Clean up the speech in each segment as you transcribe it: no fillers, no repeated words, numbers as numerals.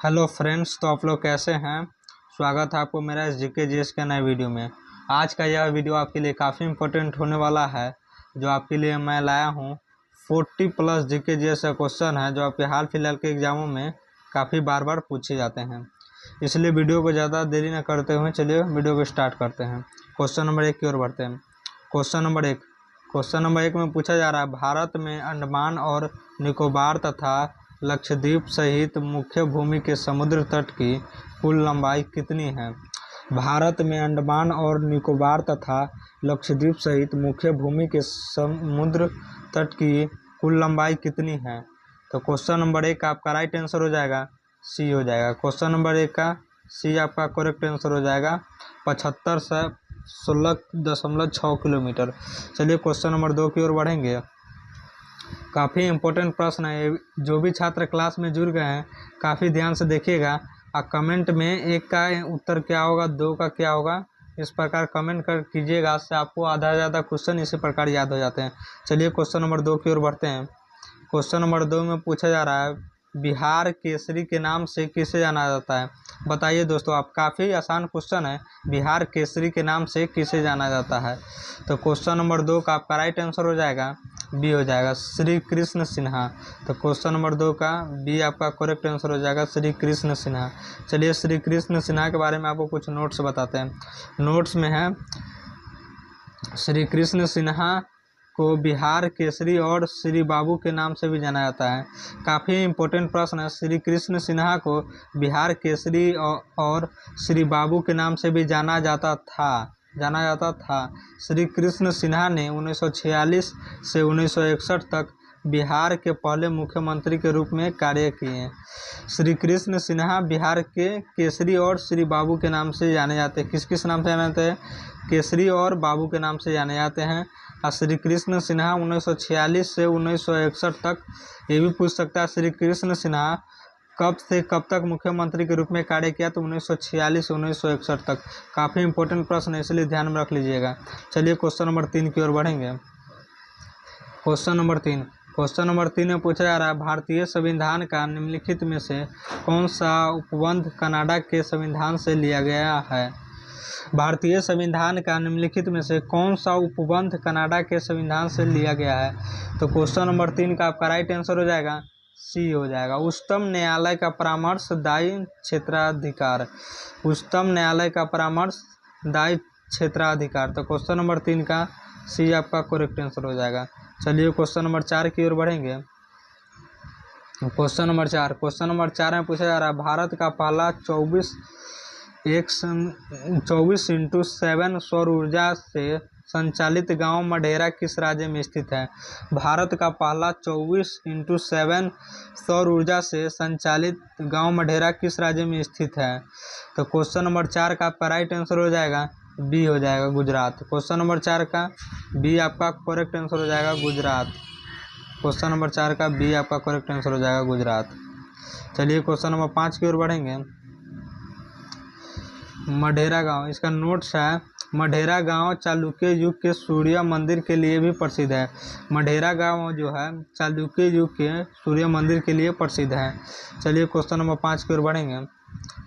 Hello friends, तो आप लोग कैसे हैं। स्वागत है आपको मेरा इस जीके जीएस के नए वीडियो में। आज का यह वीडियो आपके लिए काफ़ी इम्पोर्टेंट होने वाला है। जो आपके लिए मैं लाया हूँ 40 प्लस जीके जीएस का क्वेश्चन है, जो आपके हाल फिलहाल के एग्जामों में काफ़ी बार बार पूछे जाते हैं। इसलिए वीडियो को ज़्यादा देरी न करते हुए चलिए वीडियो को स्टार्ट करते हैं। क्वेश्चन नंबर 1 की ओर बढ़ते हैं। क्वेश्चन नंबर एक में पूछा जा रहा है, भारत में अंडमान और निकोबार तथा लक्षद्वीप सहित मुख्य भूमि के समुद्र तट की कुल लंबाई कितनी है। भारत में अंडमान और निकोबार तथा लक्षद्वीप सहित मुख्य भूमि के समुद्र तट की कुल लंबाई कितनी है। तो क्वेश्चन नंबर 1 का आपका राइट आंसर हो जाएगा सी हो जाएगा। क्वेश्चन नंबर 1 का सी आपका करेक्ट आंसर हो जाएगा 75 से 16.6 किलोमीटर। चलिए क्वेश्चन नंबर 2 की ओर बढ़ेंगे। काफ़ी इम्पोर्टेंट प्रश्न है। जो भी छात्र क्लास में जुड़ गए हैं काफ़ी ध्यान से देखिएगा और कमेंट में 1 का उत्तर क्या होगा, 2 का क्या होगा, इस प्रकार कमेंट कर कीजिएगा। इससे आपको आधा से ज़्यादा क्वेश्चन इसी प्रकार याद हो जाते हैं। चलिए क्वेश्चन नंबर 2 की ओर बढ़ते हैं। क्वेश्चन नंबर 2 में पूछा जा रहा है, बिहार केसरी के नाम से किसे जाना जाता है। बताइए दोस्तों, आप काफ़ी आसान क्वेश्चन है, बिहार केसरी के नाम से किसे जाना जाता है। तो क्वेश्चन नंबर 2 का आपका राइट आंसर हो जाएगा बी हो जाएगा, श्री कृष्ण सिन्हा। तो क्वेश्चन नंबर 2 का बी आपका करेक्ट आंसर हो जाएगा, श्री कृष्ण सिन्हा। चलिए श्री कृष्ण सिन्हा के बारे में आपको कुछ नोट्स बताते हैं। नोट्स में है, श्री कृष्ण सिन्हा को बिहार केसरी और श्री बाबू के नाम से भी जाना जाता है। काफ़ी इम्पोर्टेंट प्रश्न है। श्री कृष्ण सिन्हा को बिहार केसरी और श्री बाबू के नाम से भी जाना जाता था। श्री कृष्ण सिन्हा ने 1946 से 1961 तक बिहार के पहले मुख्यमंत्री के रूप में कार्य किए। श्री कृष्ण सिन्हा बिहार के केसरी और श्री बाबू के नाम से जाने जाते हैं। किस किस नाम से जाने जाते हैं? केसरी और बाबू के नाम से जाने जाते हैं। और श्री कृष्ण सिन्हा 1946 से 1961 तक, ये भी पूछ सकता है श्री कृष्ण सिन्हा कब से कब तक मुख्यमंत्री के रूप में कार्य किया। तो 1946 से 1961 तक। काफ़ी इंपॉर्टेंट प्रश्न है, इसलिए ध्यान में रख लीजिएगा। चलिए क्वेश्चन नंबर 3 की ओर बढ़ेंगे। क्वेश्चन नंबर 3 में पूछा जा रहा है, भारतीय संविधान का निम्नलिखित में से कौन सा उपबंध कनाडा के संविधान से लिया गया है। भारतीय संविधान का निम्नलिखित में से कौन सा उपबंध कनाडा के संविधान से लिया गया है। तो क्वेश्चन नंबर 3 का आपका राइट आंसर हो जाएगा सी हो जाएगा, उच्चतम न्यायालय का परामर्शदायी क्षेत्राधिकार। उच्चतम न्यायालय का परामर्शदायी क्षेत्राधिकार। तो क्वेश्चन नंबर 3 का सी आपका करेक्ट आंसर हो जाएगा। चलिए क्वेश्चन नंबर 4 की ओर बढ़ेंगे। क्वेश्चन नंबर 4 में पूछा जा रहा है, भारत का पहला 24x7 सौर ऊर्जा से संचालित गांव मढेरा किस राज्य में स्थित है। भारत का पहला 24x7 सौर ऊर्जा से संचालित गांव मढेरा किस राज्य में स्थित है। तो क्वेश्चन नंबर 4 का आपका राइट आंसर हो जाएगा बी हो जाएगा, गुजरात। क्वेश्चन नंबर 4 का बी आपका करेक्ट आंसर हो जाएगा, गुजरात। क्वेश्चन नंबर 4 का बी आपका करेक्ट आंसर हो जाएगा, गुजरात। चलिए क्वेश्चन नंबर 5 की ओर बढ़ेंगे। मढेरा गांव, इसका नोट्स है, मढेरा गांव चालुक्य युग के सूर्य मंदिर के लिए भी प्रसिद्ध है। मढेरा गांव जो है चालुक्य युग के सूर्य मंदिर के लिए प्रसिद्ध है। चलिए क्वेश्चन नंबर 5 की ओर बढ़ेंगे।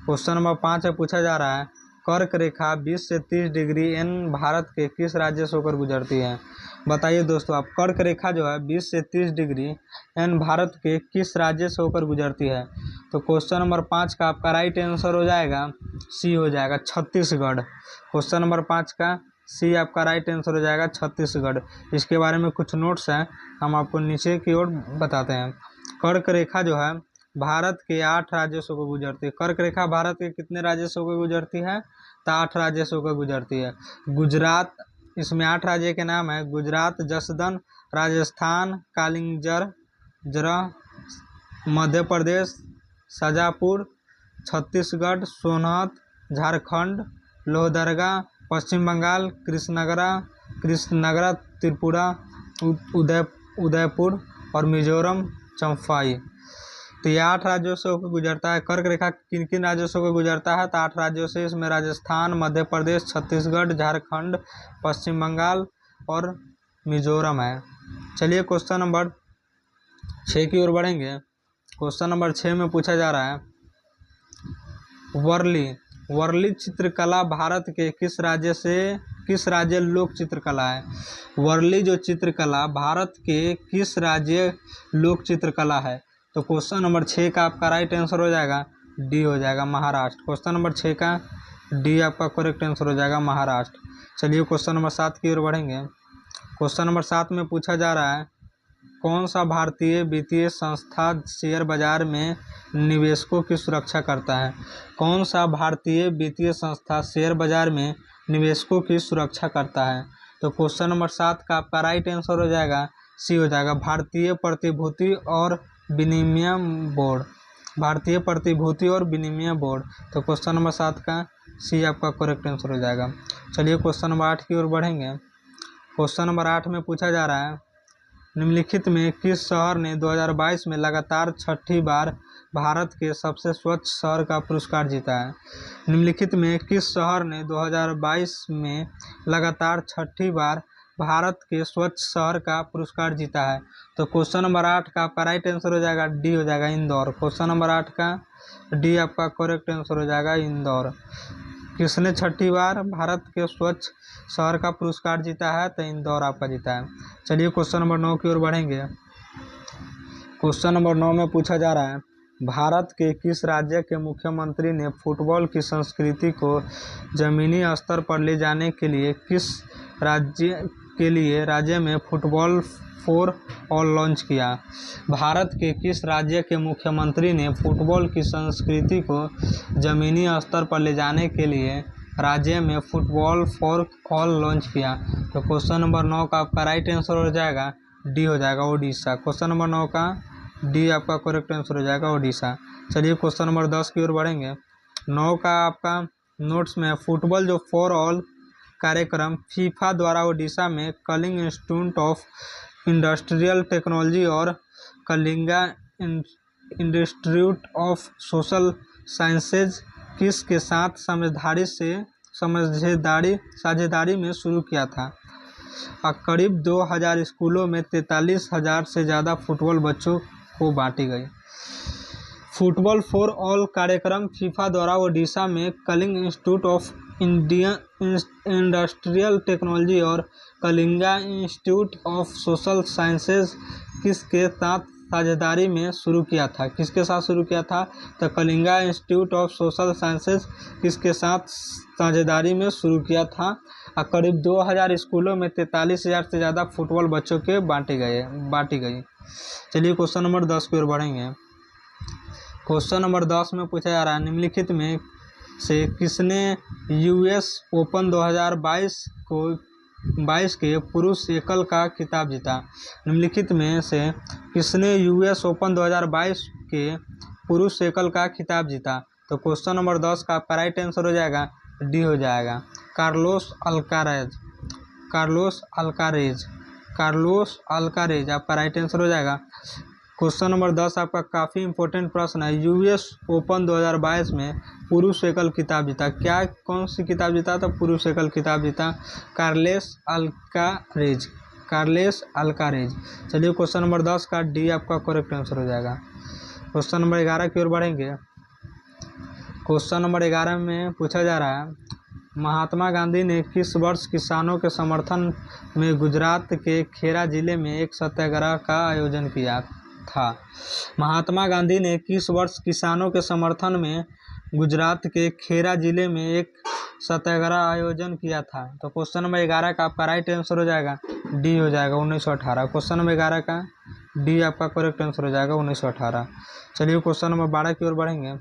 क्वेश्चन नंबर 5 में पूछा जा रहा है, कर्क रेखा 20 से 30 डिग्री एन भारत के किस राज्य से होकर गुजरती है। बताइए दोस्तों, आप कर्क रेखा जो है 20 से 30 डिग्री एन भारत के किस राज्य से होकर गुजरती है। तो क्वेश्चन नंबर 5 का आपका राइट आंसर हो जाएगा सी हो जाएगा, छत्तीसगढ़। क्वेश्चन नंबर 5 का सी आपका राइट आंसर हो जाएगा, छत्तीसगढ़। इसके बारे में कुछ नोट्स हैं, हम आपको नीचे की ओर बताते हैं। कर्क रेखा जो है भारत के 8 राज्यों से होकर गुजरती है। कर्क रेखा भारत के कितने राज्यों से होकर गुजरती है। तो 8 राज्यों से होकर गुजरती है। गुजरात, इसमें 8 राज्य के नाम है, गुजरात, जसदन, राजस्थान, कालिंजर, मध्य प्रदेश, शाजापुर, छत्तीसगढ़, सोनहत, झारखंड, लोहरदगा, पश्चिम बंगाल, कृष्णनगरा, त्रिपुरा, उदयपुर और मिजोरम, चंफाई। तो ये 8 राज्यों से होकर गुजरता है। कर्क रेखा किन किन राज्यों से होकर गुजरता है। तो 8 राज्यों से, इसमें राजस्थान, मध्य प्रदेश, छत्तीसगढ़, झारखंड, पश्चिम बंगाल और मिजोरम है। चलिए क्वेश्चन नंबर 6 की ओर बढ़ेंगे। क्वेश्चन नंबर 6 में पूछा जा रहा है, वर्ली। वर्ली चित्रकला भारत के किस राज्य लोक चित्रकला है? वर्ली जो चित्रकला भारत के किस राज्य लोक चित्रकला है? तो क्वेश्चन नंबर 6 का आपका राइट आंसर हो जाएगा डी हो जाएगा, महाराष्ट्र। क्वेश्चन नंबर 6 का डी आपका करेक्ट आंसर हो जाएगा, महाराष्ट्र। चलिए क्वेश्चन नंबर 7 की ओर बढ़ेंगे। क्वेश्चन नंबर 7 में पूछा जा रहा है, कौन सा भारतीय वित्तीय संस्था शेयर बाजार में निवेशकों की सुरक्षा करता है? कौन सा भारतीय वित्तीय संस्था शेयर बाजार में निवेशकों की सुरक्षा करता है? तो क्वेश्चन नंबर 7 का आपका राइट आंसर हो जाएगा सी हो जाएगा, भारतीय प्रतिभूति और विनिमय बोर्ड। भारतीय प्रतिभूति और विनिमय बोर्ड। तो क्वेश्चन नंबर 7 का सी आपका करेक्ट आंसर हो जाएगा। चलिए क्वेश्चन नंबर 8 की ओर बढ़ेंगे। क्वेश्चन नंबर 8 में पूछा जा रहा है, निम्नलिखित में किस शहर ने 2022 में लगातार छठी बार भारत के सबसे स्वच्छ शहर का पुरस्कार जीता है? निम्नलिखित में किस शहर ने 2022 में लगातार छठी बार भारत के स्वच्छ शहर का पुरस्कार जीता है? तो क्वेश्चन नंबर 8 का आपका राइट आंसर हो जाएगा डी हो जाएगा, इंदौर। क्वेश्चन नंबर 8 का डी आपका करेक्ट आंसर हो जाएगा, इंदौर। किसने छठी बार भारत के स्वच्छ शहर का पुरस्कार जीता है? तो इंदौर आपका जीता है। चलिए क्वेश्चन नंबर 9 की ओर बढ़ेंगे। क्वेश्चन नंबर 9 में पूछा जा रहा है, भारत के किस राज्य के मुख्यमंत्री ने फुटबॉल की संस्कृति को जमीनी स्तर पर ले जाने के लिए किस राज्य में फुटबॉल फॉर ऑल लॉन्च किया? भारत के किस राज्य के मुख्यमंत्री ने फुटबॉल की संस्कृति को जमीनी स्तर पर ले जाने के लिए राज्य में फुटबॉल फॉर ऑल लॉन्च किया? तो क्वेश्चन नंबर 9 का आपका राइट आंसर हो जाएगा डी हो जाएगा, ओडिशा। क्वेश्चन नंबर 9 का डी आपका करेक्ट आंसर हो जाएगा, ओडिशा। चलिए क्वेश्चन नंबर 10 की ओर बढ़ेंगे। 9 का आपका नोट्स में फुटबॉल जो फॉर ऑल कार्यक्रम फीफा द्वारा ओडिशा में Kalinga institute of industrial technology और Kalinga institute of social sciences किसके साथ साझेदारी में शुरू किया था? करीब 2000 स्कूलों में 43,000 से ज़्यादा फुटबॉल बच्चों को बांटी गई। फुटबॉल फॉर ऑल कार्यक्रम फीफा द्वारा ओडिशा में Kalinga institute of industrial technology और Kalinga institute of social sciences किसके साथ साझेदारी में शुरू किया था? किसके साथ शुरू किया था? तो Kalinga institute of social sciences किसके साथ साझेदारी में शुरू किया था? करीब 2000 स्कूलों में 43,000 से ज़्यादा फुटबॉल बच्चों के बांटी गई। चलिए क्वेश्चन नंबर 10 की ओर बढ़ेंगे। क्वेश्चन नंबर 10 में पूछा जा रहा है, निम्नलिखित में से किसने यूएस ओपन 2022 के पुरुष एकल का खिताब जीता? निम्नलिखित में से किसने यूएस ओपन 2022 के पुरुष एकल का खिताब जीता? तो क्वेश्चन नंबर 10 का आपका राइट आंसर हो जाएगा डी हो जाएगा, कार्लोस अल्कारेज आपका राइट आंसर हो जाएगा। क्वेश्चन नंबर 10 आपका काफ़ी इंपॉर्टेंट प्रश्न है, यूएस ओपन 2022 में पुरुष एकल खिताब जीता। कौन सी किताब जीता? तो पुरुष एकल खिताब जीता कार्लोस अल्कारेज। चलिए क्वेश्चन नंबर 10 का डी आपका करेक्ट आंसर हो जाएगा। क्वेश्चन नंबर 11 की ओर बढ़ेंगे। क्वेश्चन नंबर 11 में पूछा जा रहा है, महात्मा गांधी ने किस वर्ष किसानों के समर्थन में गुजरात के खेड़ा जिले में एक सत्याग्रह का आयोजन किया था? महात्मा गांधी ने किस वर्ष किसानों के समर्थन में गुजरात के खेड़ा जिले में एक सत्याग्रह आयोजन किया था? तो क्वेश्चन नंबर 11 का आपका राइट आंसर हो जाएगा डी हो जाएगा, 1918। क्वेश्चन नंबर 11 का डी आपका करेक्ट आंसर हो जाएगा, 1918। चलिए क्वेश्चन नंबर 12 की ओर बढ़ेंगे।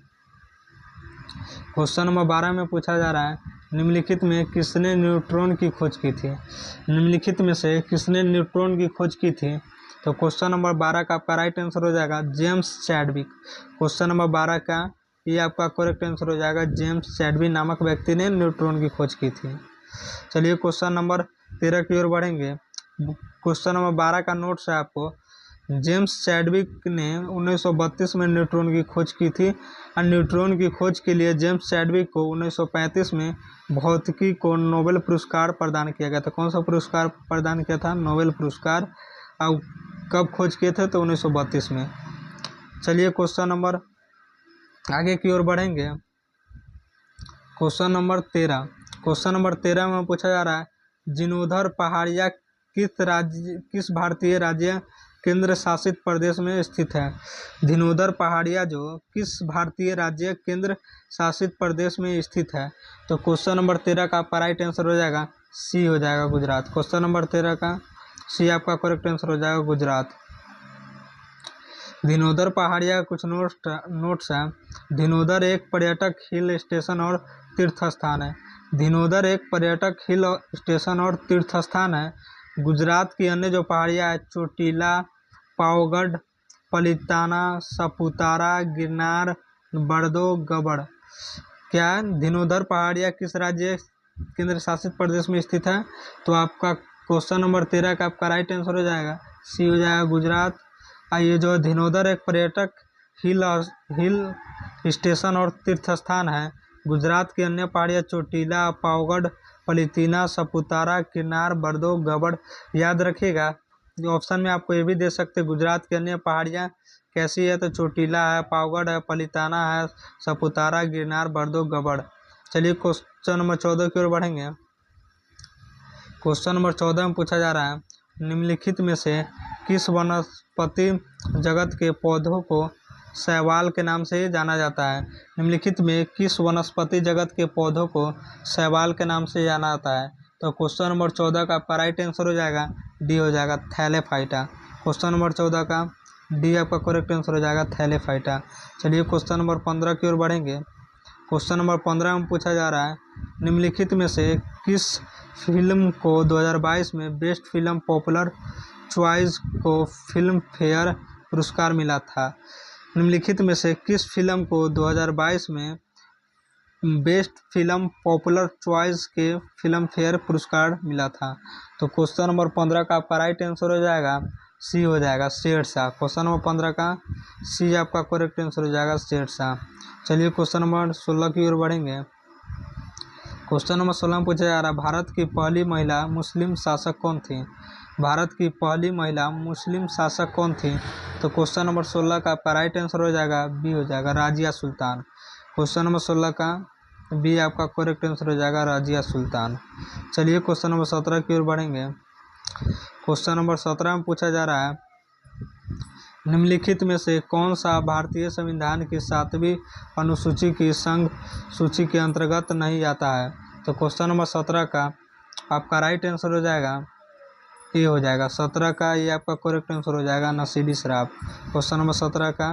क्वेश्चन नंबर 12 में पूछा जा रहा है, निम्नलिखित में किसने न्यूट्रॉन की खोज की थी? निम्नलिखित में से किसने न्यूट्रॉन की खोज की थी? तो क्वेश्चन नंबर 12 का आपका राइट आंसर हो जाएगा जेम्स चैडविक। क्वेश्चन नंबर 12 का ये आपका करेक्ट आंसर हो जाएगा, जेम्स चैडविक नामक व्यक्ति ने न्यूट्रॉन की खोज की थी। चलिए क्वेश्चन नंबर 13 की ओर बढ़ेंगे। क्वेश्चन नंबर 12 का नोट्स है आपको, जेम्स चैडविक ने 1932 में न्यूट्रॉन की खोज की थी और न्यूट्रॉन की खोज के लिए जेम्स चैडविक को 1935 में भौतिकी को नोबेल पुरस्कार प्रदान किया गया था। कौन सा पुरस्कार प्रदान किया था? नोबेल पुरस्कार। अब कब खोज किए थे? तो 1932 में। चलिए क्वेश्चन नंबर आगे की ओर बढ़ेंगे। क्वेश्चन नंबर 13 में पूछा जा रहा है जिनोधर पहाड़ियाँ किस भारतीय राज्य केंद्र शासित प्रदेश में स्थित है। धिनोधर पहाड़ियाँ जो किस भारतीय राज्य केंद्र शासित प्रदेश में स्थित है। तो क्वेश्चन नंबर 13 का आपका राइट आंसर हो जाएगा सी हो जाएगा गुजरात। क्वेश्चन नंबर 13 का सी आपका करेक्ट आंसर हो जाएगा गुजरात। धिनोधर पहाड़ियाँ कुछ नोट्स हैं। धिनोधर एक पर्यटक हिल स्टेशन और तीर्थ स्थान है। धिनोधर एक पर्यटक हिल स्टेशन और तीर्थ स्थान है। गुजरात की अन्य जो पहाड़ियाँ हैं चोटीला, पावगढ़, पलिताना, सपुतारा, गिरनार, बरदो, गबड़। क्या धिनोधर पहाड़ियाँ किस राज्य केंद्र शासित प्रदेश में स्थित है। तो आपका क्वेश्चन नंबर 13 का आपका राइट आंसर हो जाएगा सी हो जाएगा गुजरात। ये जो धिनोधर एक पर्यटक हिल स्टेशन और तीर्थ स्थान है। गुजरात की अन्य पहाड़ियाँ चोटीला, पावगढ़, पलिताना, सपुतारा, गिरनार, बरदो, गबड़। याद रखिएगा जो ऑप्शन में आपको ये भी दे सकते हैं गुजरात की अन्य पहाड़ियाँ कैसी है। तो चोटीला है, पावगढ़ है, पलिताना है, सपुतारा, गिरनार, बरदो, गबड़। चलिए क्वेश्चन नंबर 14 की ओर बढ़ेंगे। क्वेश्चन नंबर 14 में पूछा जा रहा है निम्नलिखित में से किस वनस्पति जगत के पौधों को शैवाल के नाम से जाना जाता है। निम्नलिखित में किस वनस्पति जगत के पौधों को शैवाल के नाम से जाना जाता है। तो क्वेश्चन नंबर 14 का आपका राइट आंसर हो जाएगा डी हो जाएगा थैलेफाइटा। क्वेश्चन नंबर 14 का डी आपका करेक्ट आंसर हो जाएगा थैलेफाइटा। चलिए क्वेश्चन नंबर 15 की ओर बढ़ेंगे। क्वेश्चन नंबर 15 में पूछा जा रहा है निम्नलिखित में से किस फिल्म को 2022 में बेस्ट फिल्म पॉपुलर चॉइस को फिल्म फेयर पुरस्कार मिला था। निम्नलिखित में से किस फिल्म को 2022 में बेस्ट फिल्म पॉपुलर चॉइस के फिल्म फेयर पुरस्कार मिला था। तो क्वेश्चन नंबर 15 का आपका राइट आंसर हो जाएगा सी हो जाएगा शेरशाह। क्वेश्चन नंबर 15 का सी आपका करेक्ट आंसर हो जाएगा शेरशाह। चलिए क्वेश्चन नंबर 16 की ओर बढ़ेंगे। क्वेश्चन नंबर 16 में पूछा जा रहा है भारत की पहली महिला मुस्लिम शासक कौन थी। भारत की पहली महिला मुस्लिम शासक कौन थी। तो क्वेश्चन नंबर 16 का आपका राइट आंसर हो जाएगा बी हो जाएगा राजिया सुल्तान। क्वेश्चन नंबर 16 का बी आपका करेक्ट आंसर हो जाएगा राजिया सुल्तान। चलिए क्वेश्चन नंबर 17 की ओर बढ़ेंगे। क्वेश्चन नंबर 17 में पूछा जा रहा है निम्नलिखित में से कौन सा भारतीय संविधान की 7वीं अनुसूची की संघ सूची के अंतर्गत नहीं आता है। तो क्वेश्चन नंबर 17 का आपका राइट आंसर हो जाएगा ए हो जाएगा 17 का ये आपका करेक्ट आंसर हो जाएगा नशीली शराब। क्वेश्चन नंबर 17 का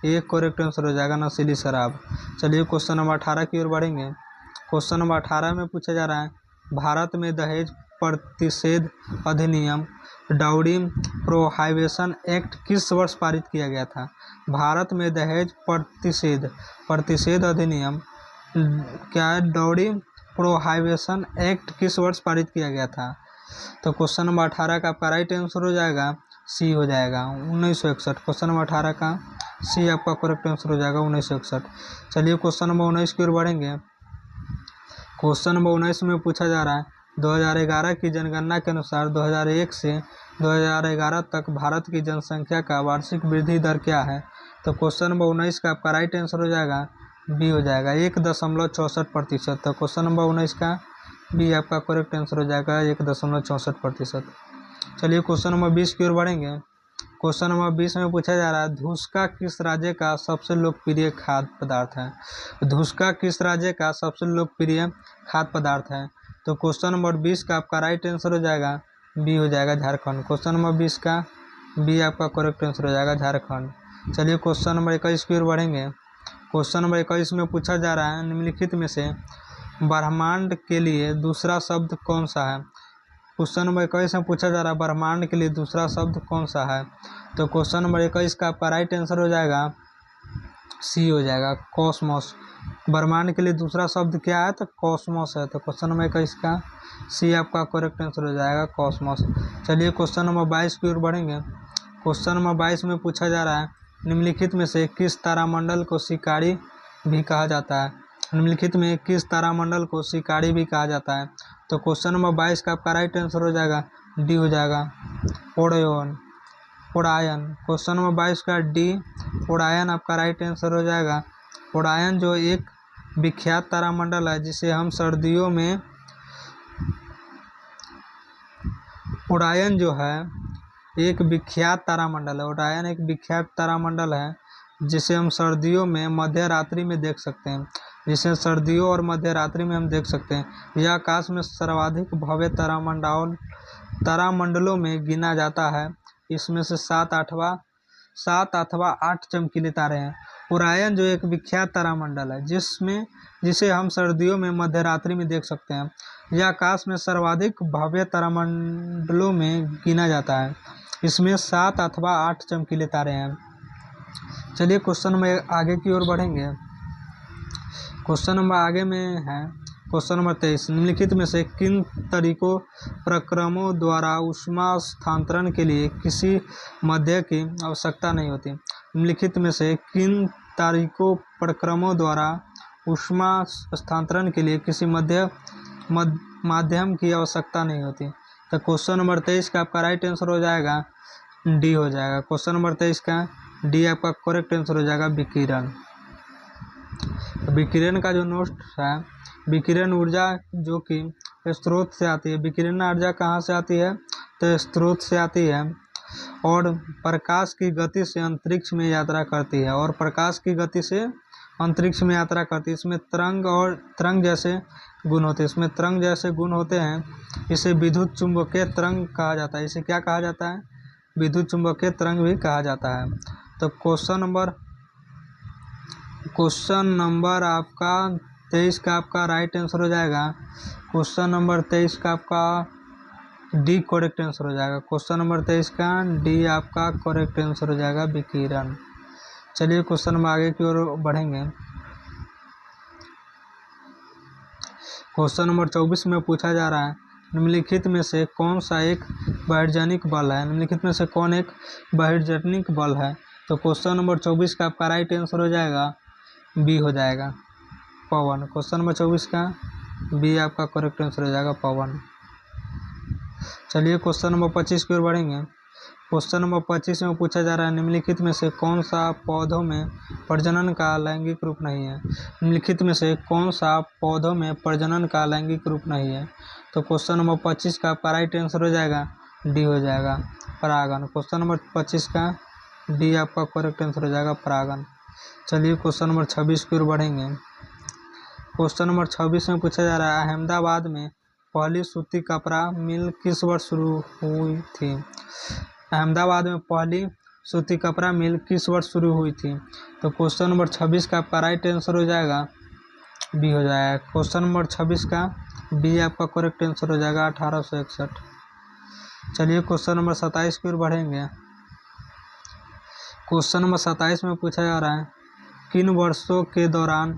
ये करेक्ट आंसर हो जाएगा नशीली शराब। चलिए क्वेश्चन नंबर 18 की ओर बढ़ेंगे। क्वेश्चन नंबर 18 में पूछा जा रहा है भारत में दहेज प्रतिषेध अधिनियम डाउरी प्रोहिबिशन एक्ट किस वर्ष पारित किया गया था। भारत में दहेज प्रतिषेध अधिनियम क्या है डाउरी प्रोहिबिशन एक्ट किस वर्ष पारित किया गया था। तो क्वेश्चन नंबर 18 का आपका राइट आंसर हो जाएगा सी हो जाएगा 1961। क्वेश्चन नंबर 18 का सी आपका करेक्ट आंसर हो जाएगा 1961। चलिए क्वेश्चन नंबर 19 की ओर बढ़ेंगे। क्वेश्चन नंबर 19 में पूछा जा रहा है 2011 की जनगणना के अनुसार 2001 से 2011 तक भारत की जनसंख्या का वार्षिक वृद्धि दर क्या है। तो क्वेश्चन नंबर 19 का आपका राइट आंसर हो जाएगा बी हो जाएगा 1.64%। तो क्वेश्चन नंबर 19 का बी आपका करेक्ट आंसर हो जाएगा 1.64%। चलिए क्वेश्चन नंबर 20 की ओर बढ़ेंगे। क्वेश्चन नंबर 20 में पूछा जा रहा है धुसका किस राज्य का सबसे लोकप्रिय खाद्य पदार्थ है। धुसका किस राज्य का सबसे लोकप्रिय खाद्य पदार्थ है। तो क्वेश्चन नंबर 20 का आपका राइट आंसर हो जाएगा बी हो जाएगा झारखंड। क्वेश्चन नंबर 20 का बी आपका करेक्ट आंसर हो जाएगा झारखंड। चलिए क्वेश्चन नंबर 21 की ओर बढ़ेंगे। क्वेश्चन नंबर 21 में पूछा जा रहा है निम्नलिखित में से ब्रह्मांड के लिए दूसरा शब्द कौन सा है। क्वेश्चन नंबर 21 में पूछा जा रहा है ब्रह्मांड के लिए दूसरा शब्द कौन सा है। तो क्वेश्चन नंबर 21 का आपका राइट आंसर हो जाएगा सी हो जाएगा कॉस्मोस। ब्रह्मांड के लिए दूसरा शब्द क्या है तो कॉस्मोस है। तो क्वेश्चन नंबर 21 का सी आपका करेक्ट आंसर हो जाएगा कॉस्मोस। चलिए क्वेश्चन नंबर 22 की ओर बढ़ेंगे। क्वेश्चन नंबर 22 में पूछा जा रहा है निम्नलिखित में से किस तारामंडल को शिकारी भी कहा जाता है। निम्नलिखित में किस तारामंडल को शिकारी भी कहा जाता है। तो क्वेश्चन नंबर 22 का आपका राइट आंसर हो जाएगा डी हो जाएगा ओरायन। क्वेश्चन नंबर 22 का डी ओरायन आपका राइट आंसर हो जाएगा। ओरायन जो एक विख्यात तारामंडल है जिसे हम सर्दियों में ओरायन जो है एक विख्यात तारामंडल है। ओरायन एक विख्यात तारामंडल है जिसे हम सर्दियों में मध्य रात्रि में देख सकते हैं। जिसे सर्दियों और मध्य रात्रि में हम देख सकते हैं। यह आकाश में सर्वाधिक भव्य तारामंडलों में गिना जाता है। इसमें से 7 अथवा 8 चमकीले तारे हैं। ओरायन जो एक विख्यात तारामंडल है जिसे हम सर्दियों में मध्य रात्रि में देख सकते हैं। यह आकाश में सर्वाधिक भव्य तारामंडलों में गिना जाता है। इसमें 7 अथवा 8 चमकीले तारे हैं। चलिए क्वेश्चन में आगे की ओर बढ़ेंगे। क्वेश्चन नंबर आगे में है क्वेश्चन नंबर 23। निम्नलिखित में से किन तरीकों प्रक्रमों द्वारा ऊष्मा स्थानांतरण के लिए किसी मध्य की आवश्यकता नहीं होती। निम्नलिखित में से किन तरीकों प्रक्रमों द्वारा ऊष्मा स्थानांतरण के लिए किसी माध्यम की आवश्यकता नहीं होती। तो क्वेश्चन नंबर 23 का आपका राइट आंसर हो जाएगा डी हो जाएगा। क्वेश्चन नंबर 23 का डी आपका करेक्ट आंसर हो जाएगा विकिरण। विकिरण का जो नोट है, विकिरण ऊर्जा जो कि स्रोत से आती है। विकिरण ऊर्जा कहाँ से आती है? तो स्रोत से आती है और प्रकाश की गति से अंतरिक्ष में यात्रा करती है। और प्रकाश की गति से अंतरिक्ष में यात्रा करती है। इसमें तरंग जैसे गुण होते हैं। इसमें तरंग जैसे गुण होते हैं। इसे विद्युत चुंबकीय तरंग कहा जाता है। इसे क्या कहा जाता है? विद्युत चुंबकीय तरंग भी कहा जाता है। तो क्वेश्चन नंबर आपका 23 का आपका राइट आंसर हो जाएगा। क्वेश्चन नंबर 23 का आपका डी करेक्ट आंसर हो जाएगा। क्वेश्चन नंबर 23 का डी आपका करेक्ट आंसर हो जाएगा विकिरण। चलिए क्वेश्चन में आगे की ओर बढ़ेंगे। क्वेश्चन नंबर 24 में पूछा जा रहा है निम्नलिखित में से कौन सा एक बहिर्जनिक बल है। निम्नलिखित में से कौन एक बहिर्जनिक बल है। तो क्वेश्चन नंबर 24 का आपका राइट आंसर हो जाएगा बी हो जाएगा पवन। क्वेश्चन नंबर 24 का बी आपका करेक्ट आंसर हो जाएगा पवन। चलिए क्वेश्चन नंबर 25 की ओर बढ़ेंगे। क्वेश्चन नंबर 25 में पूछा जा रहा है निम्नलिखित में से कौन सा पौधों में प्रजनन का लैंगिक रूप नहीं है। निम्नलिखित में से कौन सा पौधों में प्रजनन का लैंगिक रूप नहीं है। तो क्वेश्चन नंबर 25 का आपका राइट आंसर हो जाएगा डी हो जाएगा परागन। क्वेश्चन नंबर 25 का डी आपका करेक्ट आंसर हो जाएगा परागन। चलिए क्वेश्चन नंबर 26 की ओर बढ़ेंगे। क्वेश्चन नंबर 26 में पूछा जा रहा है अहमदाबाद में पहली सूती कपड़ा मिल किस वर्ष शुरू हुई थी। अहमदाबाद में पहली सूती कपड़ा मिल किस वर्ष शुरू हुई थी। तो क्वेश्चन नंबर 26 का आपका राइट आंसर हो जाएगा बी हो जाएगा। क्वेश्चन नंबर 26 का बी आपका करेक्ट आंसर हो जाएगा 1861। चलिए क्वेश्चन नंबर 27 की ओर बढ़ेंगे। क्वेश्चन नंबर 27 में पूछा जा रहा है किन वर्षों के दौरान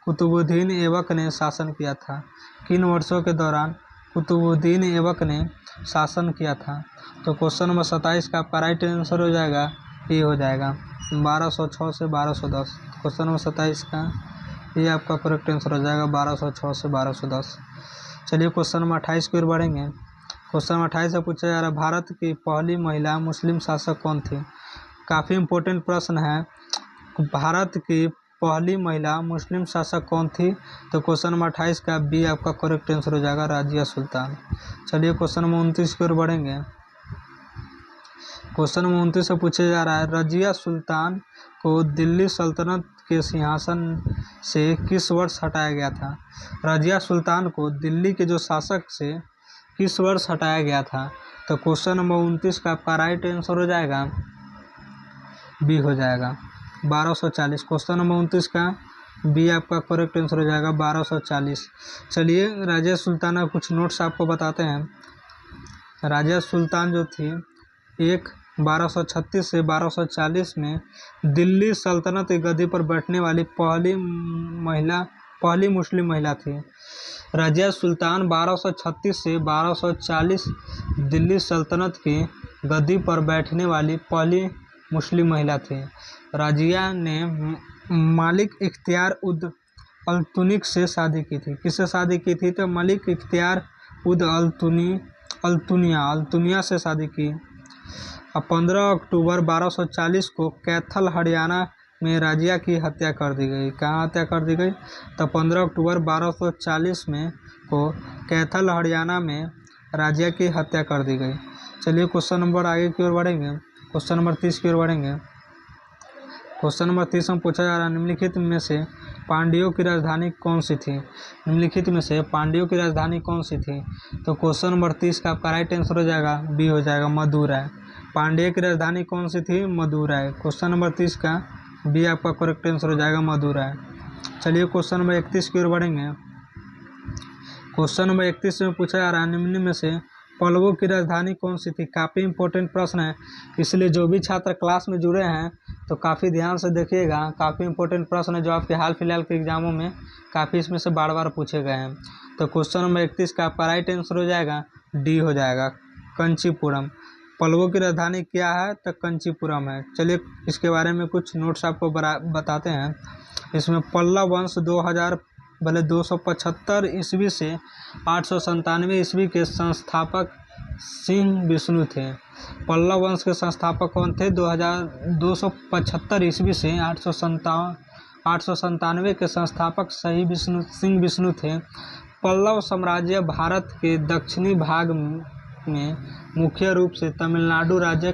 कुतुबुद्दीन ऐबक ने शासन किया था। किन वर्षों के दौरान कुतुबुद्दीन ऐबक ने शासन किया था। तो क्वेश्चन नंबर 27 का आपका राइट आंसर हो जाएगा ए हो जाएगा 1206 से 1210। क्वेश्चन नंबर 27 का ये आपका करेक्ट आंसर हो जाएगा 1206 से 1210। चलिए क्वेश्चन नंबर 28 की ओर बढ़ेंगे। क्वेश्चन नंबर 28 से पूछा जा रहा है भारत की पहली महिला मुस्लिम शासक कौन थी। काफ़ी इम्पोर्टेंट प्रश्न है। भारत की पहली महिला मुस्लिम शासक कौन थी। तो क्वेश्चन नंबर 28 का बी आपका करेक्ट आंसर हो जाएगा रजिया सुल्तान। चलिए क्वेश्चन नंबर 29 की ओर बढ़ेंगे। क्वेश्चन नंबर 29 से पूछा जा रहा है रजिया सुल्तान को दिल्ली सल्तनत के सिंहासन से किस वर्ष हटाया गया था। रजिया सुल्तान को दिल्ली के जो शासक से किस वर्ष हटाया गया था। तो क्वेश्चन नंबर 29 का आपका राइट आंसर हो जाएगा बी हो जाएगा 1240। क्वेश्चन नंबर 29 का बी आपका करेक्ट आंसर हो जाएगा 1240। चलिए रजिया सुल्तान का कुछ नोट्स आपको बताते हैं। रजिया सुल्तान जो थी एक 1236 से 1240 में दिल्ली सल्तनत की गद्दी पर बैठने वाली पहली मुस्लिम महिला थी। रजिया सुल्तान 1236 से 1240 दिल्ली सल्तनत की गद्दी पर बैठने वाली पहली मुस्लिम महिला थी। रजिया ने मालिक इख्तियार उद अल्तुनिक से शादी की थी। किससे शादी की थी। तो मलिक इख्तियार उद अल्तुनिया से शादी की। 15 अक्टूबर 1240 को कैथल हरियाणा में राजिया की हत्या कर दी गई। कहाँ हत्या कर दी गई? तो 15 अक्टूबर 1240 में को कैथल हरियाणा में राजिया की हत्या कर दी गई। चलिए क्वेश्चन नंबर आगे की ओर बढ़ेंगे। क्वेश्चन नंबर 30 की ओर बढ़ेंगे। क्वेश्चन नंबर 30 में पूछा जा रहा है, निम्नलिखित में से पांड्यों की राजधानी कौन सी थी? निम्नलिखित में से पांड्यों की राजधानी कौन सी थी? तो क्वेश्चन नंबर 30 का आपका राइट आंसर हो जाएगा बी हो जाएगा, मदुरै। पांड्य की राजधानी कौन सी थी? मदुरै। क्वेश्चन नंबर 30 का बी आपका करेक्ट आंसर हो जाएगा, मदुरै। चलिए क्वेश्चन नंबर 31 की ओर बढ़ेंगे। क्वेश्चन नंबर 31 में पूछा जा रहा है, निम्न में से पल्लवों की राजधानी कौन सी थी? काफ़ी इंपॉर्टेंट प्रश्न है, इसलिए जो भी छात्र क्लास में जुड़े हैं तो काफ़ी ध्यान से देखिएगा। काफ़ी इंपॉर्टेंट प्रश्न है जो आपके हाल फिलहाल के एग्जामों में काफ़ी इसमें से बार बार पूछे गए हैं। तो क्वेश्चन नंबर 31 का आपका राइट आंसर हो जाएगा डी हो जाएगा, कंचीपुरम। पल्लवों की राजधानी क्या है? तो कंचीपुरम है। चलिए इसके बारे में कुछ नोट्स आपको बताते हैं। इसमें पल्लव वंश 275 ईस्वी से 897 ईस्वी के संस्थापक सिंह विष्णु थे। पल्लव वंश के संस्थापक कौन थे? 275 ईस्वी से 897 के संस्थापक सिंह विष्णु थे। पल्लव साम्राज्य भारत के दक्षिणी भाग में मुख्य रूप से तमिलनाडु राज्य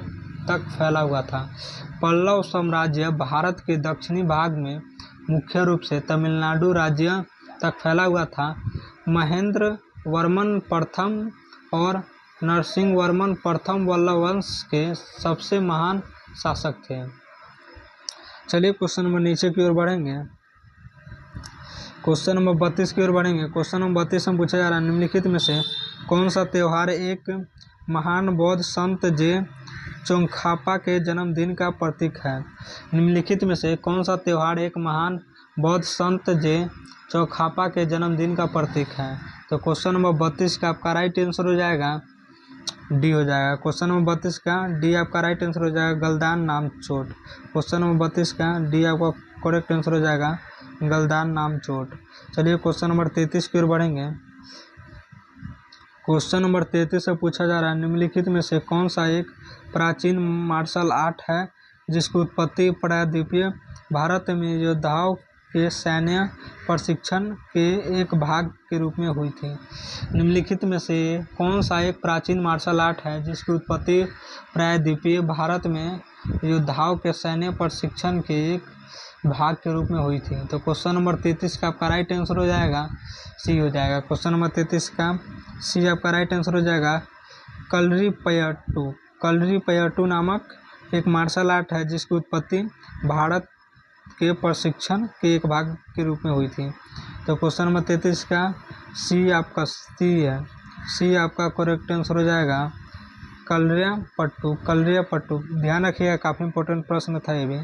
तक फैला हुआ था। पल्लव साम्राज्य भारत के दक्षिणी भाग में मुख्य रूप से तमिलनाडु राज्य तक फैला हुआ था। महेंद्र वर्मन प्रथम और नरसिंह वर्मन प्रथम पल्लव वंश के सबसे महान शासक थे। चलिए क्वेश्चन नंबर नीचे की ओर बढ़ेंगे। क्वेश्चन नंबर 32 की ओर बढ़ेंगे। क्वेश्चन नंबर 32 में पूछा जा रहा है, निम्नलिखित में से कौन सा त्यौहार एक महान बौद्ध संत जे चोंगखापा के जन्मदिन का प्रतीक है? निम्नलिखित में से कौन सा त्यौहार एक महान बौद्ध संत जे चोंगखापा के जन्मदिन का प्रतीक है? तो क्वेश्चन नंबर 32 का आपका राइट आंसर हो जाएगा डी हो जाएगा। क्वेश्चन नंबर 32 का डी आपका राइट आंसर हो जाएगा, गलदान नामचोट। क्वेश्चन नंबर 32 का डी आपका करेक्ट आंसर हो जाएगा, गलदान नामचोट। चलिए क्वेश्चन नंबर 33 की ओर बढ़ेंगे। क्वेश्चन नंबर 33 से पूछा जा रहा है, निम्नलिखित में से कौन सा एक प्राचीन मार्शल आर्ट है जिसकी उत्पत्ति प्रायद्वीपीय भारत में योद्धाओं के सैन्य प्रशिक्षण के एक भाग के रूप में हुई थी? निम्नलिखित में से कौन सा एक प्राचीन मार्शल आर्ट है जिसकी उत्पत्ति प्रायद्वीपीय भारत में योद्धाओं के सैन्य प्रशिक्षण के एक भाग के रूप में हुई थी? तो क्वेश्चन नंबर 33 का आपका राइट आंसर हो जाएगा सी हो जाएगा। क्वेश्चन नंबर 33 का सी आपका राइट आंसर हो जाएगा, कलरीपयट्टू। कलरीपयट्टू नामक एक मार्शल आर्ट है जिसकी उत्पत्ति भारत के प्रशिक्षण के एक भाग के रूप में हुई थी। तो क्वेश्चन नंबर 33 का सी आपका सी है, सी आपका करेक्ट आंसर हो जाएगा, कलरीपयट्टू। कलरीपयट्टू ध्यान रखिएगा, काफ़ी इंपॉर्टेंट प्रश्न था ये भी।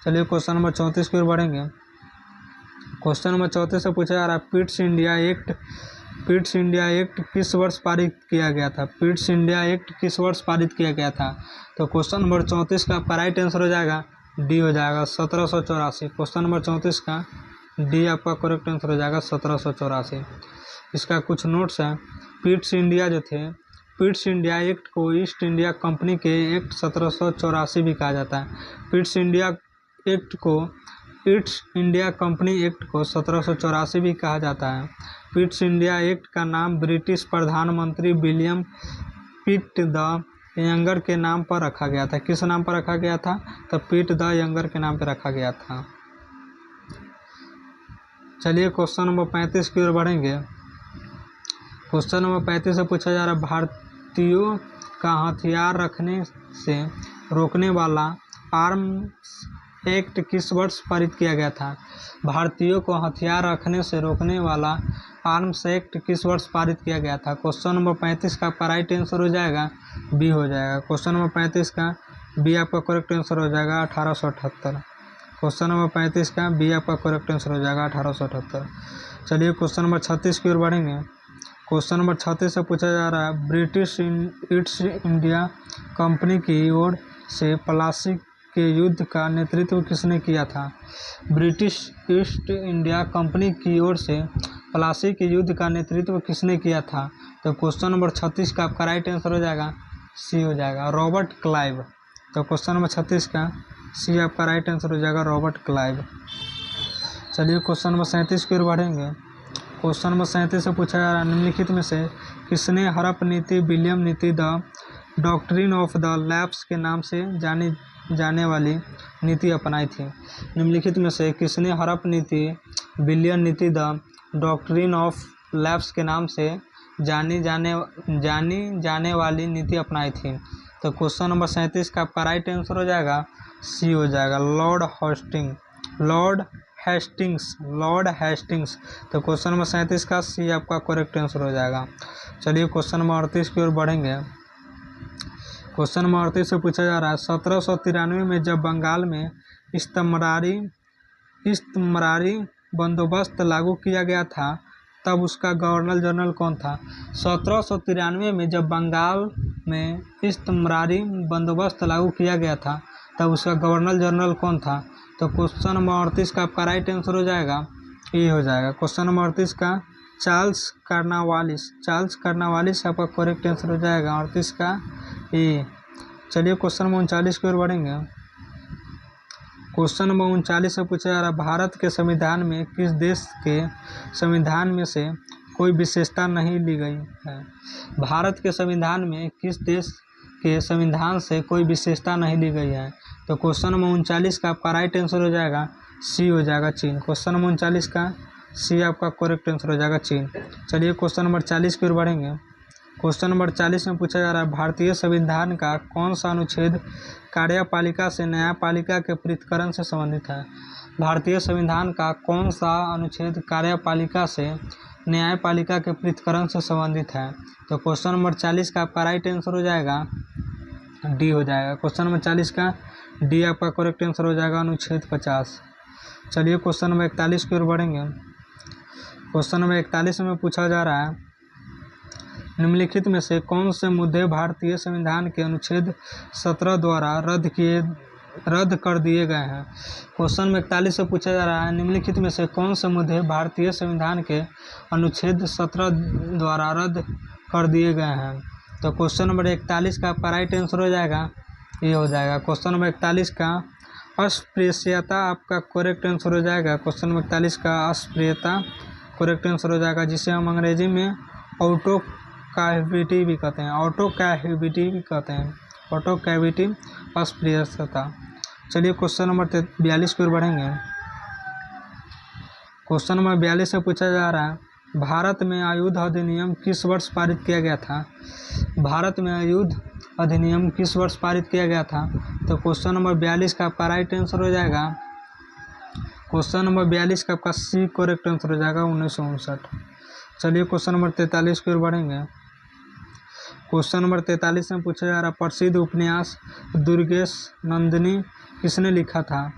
चलिए क्वेश्चन नंबर 34 की ओर बढ़ेंगे। क्वेश्चन नंबर 34 से पूछा जा रहा है, पिट्स इंडिया एक्ट किस वर्ष पारित किया गया था? पिट्स इंडिया एक्ट किस वर्ष पारित किया गया था? तो क्वेश्चन नंबर 34 का आपका राइट आंसर हो जाएगा डी हो जाएगा, 1784। क्वेश्चन नंबर 34 का डी आपका करेक्ट आंसर हो जाएगा, 1784। इसका कुछ नोट्स हैं। पिट्स इंडिया जो थे, पिट्स इंडिया एक्ट को ईस्ट इंडिया कंपनी के एक्ट 1784 भी कहा जाता है। पिट्स इंडिया कंपनी एक्ट को 1784 भी कहा जाता है। पिट्स इंडिया एक्ट का नाम ब्रिटिश प्रधानमंत्री विलियम पिट द यंगर के नाम पर रखा गया था। किस नाम पर रखा गया था? तो पिट द यंगर के नाम पर रखा गया था। चलिए क्वेश्चन नंबर 35 की ओर बढ़ेंगे। क्वेश्चन नंबर 35 से पूछा जा रहा है, भारतीयों का हथियार रखने से रोकने वाला आर्म्स एक्ट किस वर्ष पारित किया गया था? भारतीयों को हथियार रखने से रोकने वाला आर्म्स एक्ट किस वर्ष पारित किया गया था? क्वेश्चन नंबर 35 का आपका राइट आंसर हो जाएगा बी हो जाएगा। क्वेश्चन नंबर 35 का बी आपका करेक्ट आंसर हो जाएगा, 1878। क्वेश्चन नंबर 35 का बी आपका करेक्ट आंसर हो जाएगा, 1878। चलिए क्वेश्चन नंबर 36 की ओर बढ़ेंगे। क्वेश्चन नंबर 36 से पूछा जा रहा है, ब्रिटिश ईस्ट इंडिया कंपनी की ओर से प्लासी के युद्ध का नेतृत्व किसने किया था? ब्रिटिश ईस्ट इंडिया कंपनी की ओर से प्लासी के युद्ध का नेतृत्व किसने किया था? तो क्वेश्चन नंबर 36 का आपका राइट आंसर हो जाएगा सी हो जाएगा, रॉबर्ट क्लाइव। तो क्वेश्चन नंबर 36 का सी आपका राइट आंसर हो जाएगा रॉबर्ट क्लाइव। चलिए क्वेश्चन नंबर 37 की ओर बढ़ेंगे। क्वेश्चन नंबर 37 से पूछा जा रहा है, निम्नलिखित में से किसने हड़प नीति, विलियम नीति, the doctrine of the lapse के नाम से जानी जाने वाली नीति अपनाई थी। निम्नलिखित में से किसने हड़प नीति, विलियम नीति, द डॉक्ट्रिन ऑफ लैप्स के नाम से जानी जाने वाली नीति अपनाई थी। तो क्वेश्चन नंबर 37 का आपका राइट आंसर हो जाएगा सी हो जाएगा, लॉर्ड हेस्टिंग्स। तो क्वेश्चन नंबर 37 का सी आपका करेक्ट आंसर हो जाएगा। चलिए क्वेश्चन नंबर 38 की ओर बढ़ेंगे। क्वेश्चन नंबर 38 से पूछा जा रहा है, 1793 में जब बंगाल में इस्तमरारी बंदोबस्त लागू किया गया था तब उसका गवर्नर जनरल कौन था। 1793 में जब बंगाल में इस्तमरारी बंदोबस्त लागू किया गया था तब उसका गवर्नर जनरल कौन था। तो क्वेश्चन नंबर 38 का आपका राइट आंसर हो जाएगा ये हो जाएगा। क्वेश्चन नंबर 38 का चार्ल्स कार्नवालिस आपका करेक्ट आंसर हो जाएगा 38 का ए। चलिए क्वेश्चन नंबर 39 की ओर बढ़ेंगे। क्वेश्चन नंबर 39 से पूछा जा रहा है, भारत के संविधान में किस देश के संविधान में से कोई विशेषता नहीं ली गई है। भारत के संविधान में किस देश के संविधान से कोई विशेषता नहीं ली गई है। तो क्वेश्चन नंबर 39 का आपका राइट आंसर हो जाएगा सी हो जाएगा, चीन। क्वेश्चन नंबर 39 का सी आपका करेक्ट आंसर हो जाएगा, चीन। चलिए क्वेश्चन नंबर 40 की ओर बढ़ेंगे। क्वेश्चन नंबर 40 में पूछा जा रहा है, भारतीय संविधान का कौन सा अनुच्छेद कार्यपालिका से न्यायपालिका के पृथक्करण से संबंधित है। भारतीय संविधान का कौन सा अनुच्छेद कार्यपालिका से न्यायपालिका के पृथक्करण से संबंधित है। तो क्वेश्चन नंबर 40 का आपका राइट आंसर हो जाएगा डी हो जाएगा। क्वेश्चन नंबर 40 का डी आपका करेक्ट आंसर हो जाएगा, अनुच्छेद 50। चलिए क्वेश्चन नंबर 41 की ओर बढ़ेंगे। क्वेश्चन नंबर 41 में पूछा जा रहा है, निम्नलिखित में से कौन से मुद्दे भारतीय संविधान के अनुच्छेद 17 द्वारा रद्द कर दिए गए हैं। क्वेश्चन में 41 से पूछा जा रहा है, निम्नलिखित में से कौन से मुद्दे भारतीय संविधान के अनुच्छेद 17 द्वारा रद्द कर दिए गए हैं। तो क्वेश्चन नंबर 41 का आपका राइट आंसर हो जाएगा ये हो जाएगा। क्वेश्चन नंबर 41 का अस्पृश्यता आपका करेक्ट आंसर हो जाएगा। क्वेश्चन नंबर 41 का अस्पृश्यता करेक्ट आंसर हो जाएगा, जिसे हम अंग्रेजी में ऑटो कैविटी भी कहते हैं, अस्पृश्यता। चलिए क्वेश्चन नंबर 42 की ओर बढ़ेंगे। क्वेश्चन नंबर 42 से पूछा जा रहा है, भारत में आयुध अधिनियम किस वर्ष पारित किया गया था। भारत में आयुध अधिनियम किस वर्ष पारित किया गया था। तो क्वेश्चन नंबर 42 का आपका राइट आंसर हो जाएगा, क्वेश्चन नंबर 42 का आपका सी करेक्ट आंसर हो जाएगा, 1959। चलिए क्वेश्चन नंबर 43 की ओर बढ़ेंगे। क्वेश्चन नंबर 43 में पूछा जा रहा है, प्रसिद्ध उपन्यास दुर्गेश नंदिनी किसने लिखा था।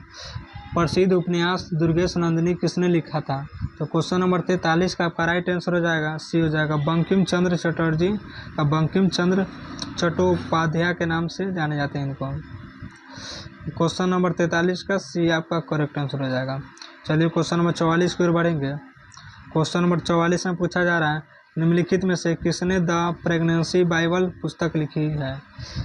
प्रसिद्ध उपन्यास दुर्गेश नंदिनी किसने लिखा था। तो क्वेश्चन नंबर 43 का आपका राइट आंसर हो जाएगा सी हो जाएगा, बंकिम चंद्र चटर्जी और बंकिम चंद्र चट्टोपाध्याय के नाम से जाने जाते हैं इनको। क्वेश्चन नंबर 43 का सी आपका करेक्ट आंसर हो जाएगा। चलिए क्वेश्चन नंबर 44 की ओर बढ़ेंगे। क्वेश्चन नंबर 44 में पूछा जा रहा है, निम्नलिखित में से किसने द प्रेगनेंसी बाइबल पुस्तक लिखी है।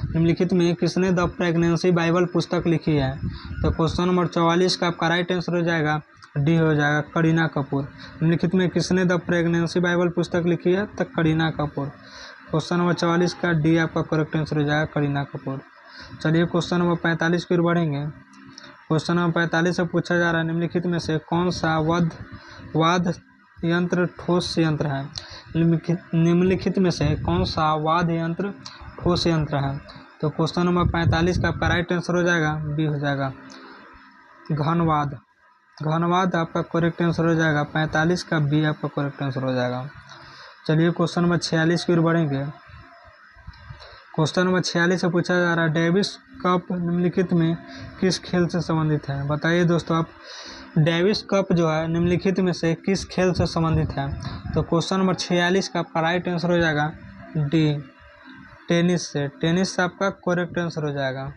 निम्नलिखित में किसने द प्रेगनेंसी बाइबल पुस्तक लिखी है। तो क्वेश्चन नंबर 44 का आपका राइट आंसर हो जाएगा डी हो जाएगा, करीना कपूर। निम्नलिखित में किसने द प्रेगनेंसी बाइबल पुस्तक लिखी है, तो करीना कपूर। क्वेश्चन नंबर 44 का डी आपका करेक्ट आंसर हो जाएगा, करीना कपूर। चलिए क्वेश्चन नंबर 45 की ओर बढ़ेंगे। क्वेश्चन नंबर 45 से पूछा जा रहा है, निम्नलिखित में से कौन सा वाद्य यंत्र ठोस यंत्र है। निम्नलिखित में से कौन सा वाद्य यंत्र ठोस यंत्र है। तो क्वेश्चन नंबर 45 का आपका राइट आंसर हो जाएगा बी हो जाएगा, घनवाद आपका करेक्ट आंसर हो जाएगा। 45 का बी आपका करेक्ट आंसर हो जाएगा। चलिए क्वेश्चन नंबर 46 की ओर बढ़ेंगे। क्वेश्चन नंबर 46 से पूछा जा रहा है, डेविस कप निम्नलिखित में किस खेल से संबंधित है। बताइए दोस्तों आप, डेविस कप जो है निम्नलिखित में से किस खेल से संबंधित है। तो क्वेश्चन नंबर 46 का आपका राइट आंसर हो जाएगा डी, टेनिस से। टेनिस से आपका करेक्ट आंसर हो जाएगा।